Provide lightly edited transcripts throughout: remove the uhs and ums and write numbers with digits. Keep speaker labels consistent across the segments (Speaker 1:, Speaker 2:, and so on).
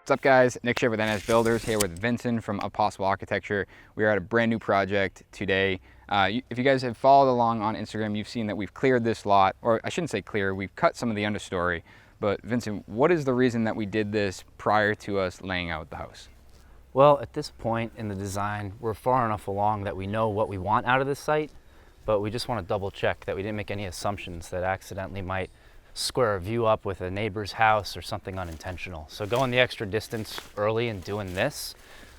Speaker 1: What's up, guys? Nick Schiffer with NS Builders here with Vincent from Possible Architecture. We are at a brand new project today. If you guys have followed along on Instagram, you've seen that we've cleared this lot, or I shouldn't say clear, we've cut some of the understory. But Vincent, what is the reason that we did this prior to us laying out the house?
Speaker 2: Well, at this point in the design, we're far enough along that we know what we want out of this site, but we just want to double check that we didn't make any assumptions that accidentally might square a view up with a neighbor's house or something unintentional. So going the extra distance early and doing this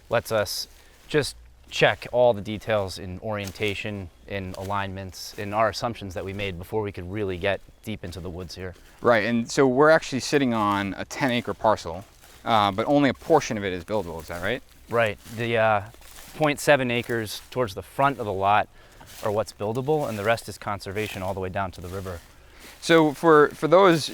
Speaker 2: lets us just check all the details in orientation, in alignments, in our assumptions that we made before we could really get deep into the woods here.
Speaker 1: Right, and so we're actually sitting on a 10-acre parcel, but only a portion of it is buildable, is that right?
Speaker 2: Right, the 0.7 acres towards the front of the lot are what's buildable, and the rest is conservation all the way down to the river.
Speaker 1: So for those,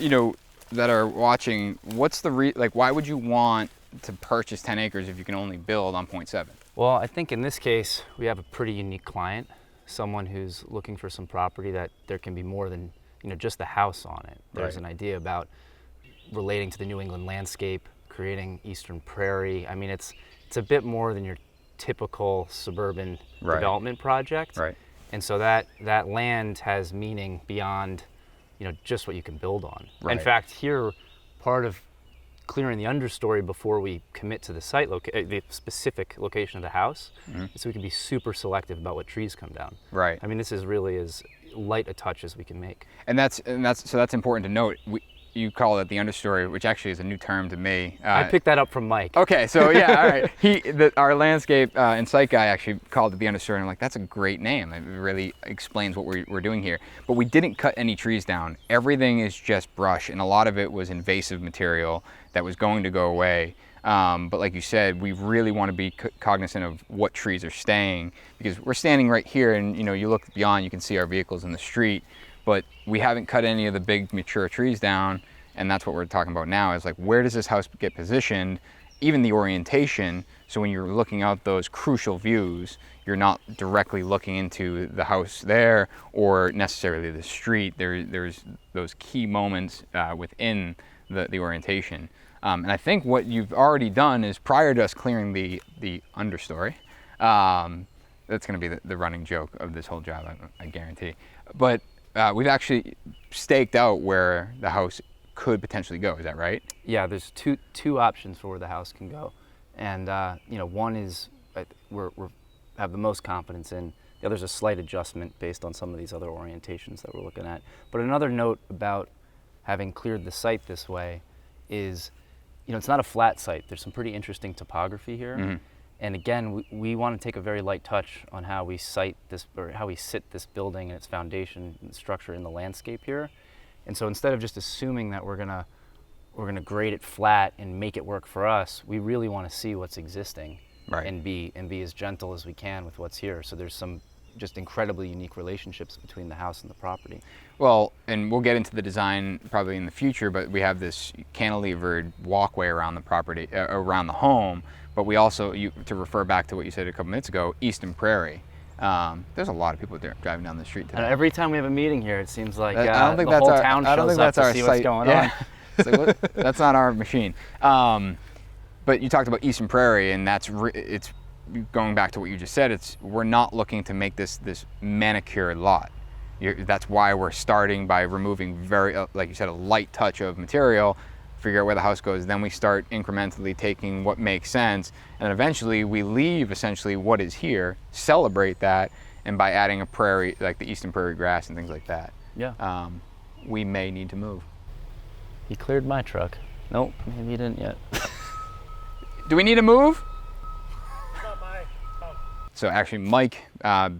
Speaker 1: that are watching, what's the why would you want to purchase 10 acres if you can only build on 0.7?
Speaker 2: Well, I think in this case, we have a pretty unique client, someone who's looking for some property that there can be more than, just the house on it. There's an idea about relating to the New England landscape, creating eastern prairie. I mean, it's a bit more than your typical suburban development project.
Speaker 1: Right.
Speaker 2: And so that land has meaning beyond just what you can build on.
Speaker 1: Right.
Speaker 2: In fact, here, part of clearing the understory before we commit to the site, the specific location of the house, so we can be super selective about what trees come down.
Speaker 1: Right.
Speaker 2: I mean, this is really as light a touch as we can make.
Speaker 1: And that's important to note. You call it the understory, which actually is a new term to me.
Speaker 2: I picked that up from Mike.
Speaker 1: Okay, so yeah, all right. Our landscape and site guy actually called it the understory, and I'm like, that's a great name. It really explains what we're doing here. But we didn't cut any trees down. Everything is just brush, and a lot of it was invasive material that was going to go away. But like you said, we really want to be cognizant of what trees are staying, because we're standing right here, and you look beyond, you can see our vehicles in the street. But we haven't cut any of the big mature trees down, and that's what we're talking about now, is like, where does this house get positioned, even the orientation, so when you're looking out those crucial views, you're not directly looking into the house there or necessarily the street. There's those key moments within the orientation. And I think what you've already done is, prior to us clearing the understory, that's going to be the running joke of this whole job, I guarantee. But we've actually staked out where the house could potentially go. Is that right?
Speaker 2: Yeah, there's two options for where the house can go, and one is we have the most confidence in. The other's a slight adjustment based on some of these other orientations that we're looking at. But another note about having cleared the site this way is, it's not a flat site. There's some pretty interesting topography here. Mm-hmm. And again, we want to take a very light touch on how we site this, or how we sit this building and its foundation and structure in the landscape here. And so instead of just assuming that we're gonna grade it flat and make it work for us, we really want to see what's existing, right, and be as gentle as we can with what's here. So there's some just incredibly unique relationships between the house and the property.
Speaker 1: Well, and we'll get into the design probably in the future, but we have this cantilevered walkway around the property, around the home. But we also, to refer back to what you said a couple minutes ago, eastern prairie. There's a lot of people driving down the street today.
Speaker 2: And every time we have a meeting here, it seems like
Speaker 1: I don't think
Speaker 2: the
Speaker 1: that's
Speaker 2: whole town shows up to see what's going on.
Speaker 1: It's like, that's not our machine. But you talked about eastern prairie, and it's going back to what you just said. We're not looking to make this manicured lot. That's why we're starting by removing like you said, a light touch of material, figure out where the house goes, then we start incrementally taking what makes sense, and then eventually we leave essentially what is here, celebrate that, and by adding a prairie, like the eastern prairie grass and things like that, we may need to move.
Speaker 2: He cleared my truck. Nope, maybe he didn't yet.
Speaker 1: Do we need to move? Not my house. So actually Mike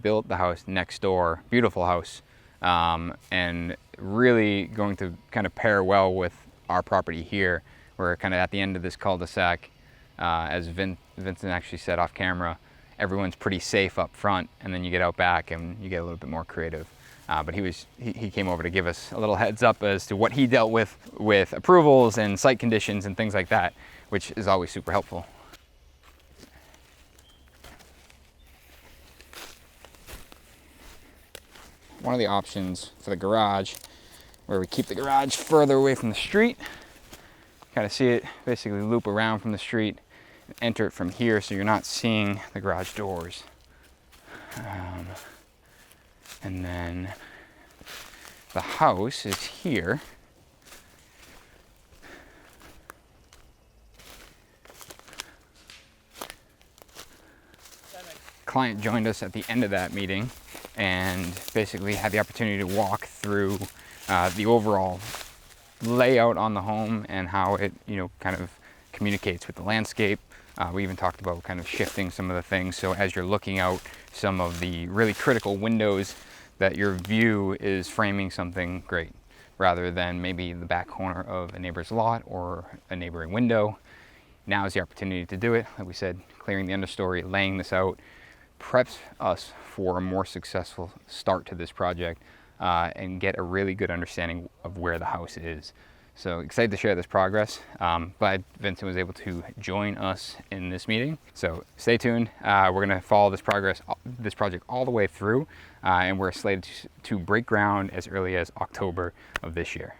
Speaker 1: built the house next door, beautiful house, and really going to kind of pair well with our property here. We're kind of at the end of this cul-de-sac. As Vincent actually said off camera, everyone's pretty safe up front, and then you get out back and you get a little bit more creative. But he came over to give us a little heads up as to what he dealt with approvals and site conditions and things like that, which is always super helpful. One of the options for the garage, where we keep the garage further away from the street, kind of see it basically loop around from the street and enter it from here, so you're not seeing the garage doors. And then the house is here. Client joined us at the end of that meeting and basically had the opportunity to walk through the overall layout on the home and how it, kind of communicates with the landscape. We even talked about kind of shifting some of the things, so as you're looking out some of the really critical windows, that your view is framing something great rather than maybe the back corner of a neighbor's lot or a neighboring window. Now is the opportunity to do it. Like we said, clearing the understory, laying this out, preps us for a more successful start to this project and get a really good understanding of where the house is. So excited to share this progress. Glad Vincent was able to join us in this meeting. So stay tuned. We're going to follow this project all the way through, and we're slated to break ground as early as October of this year.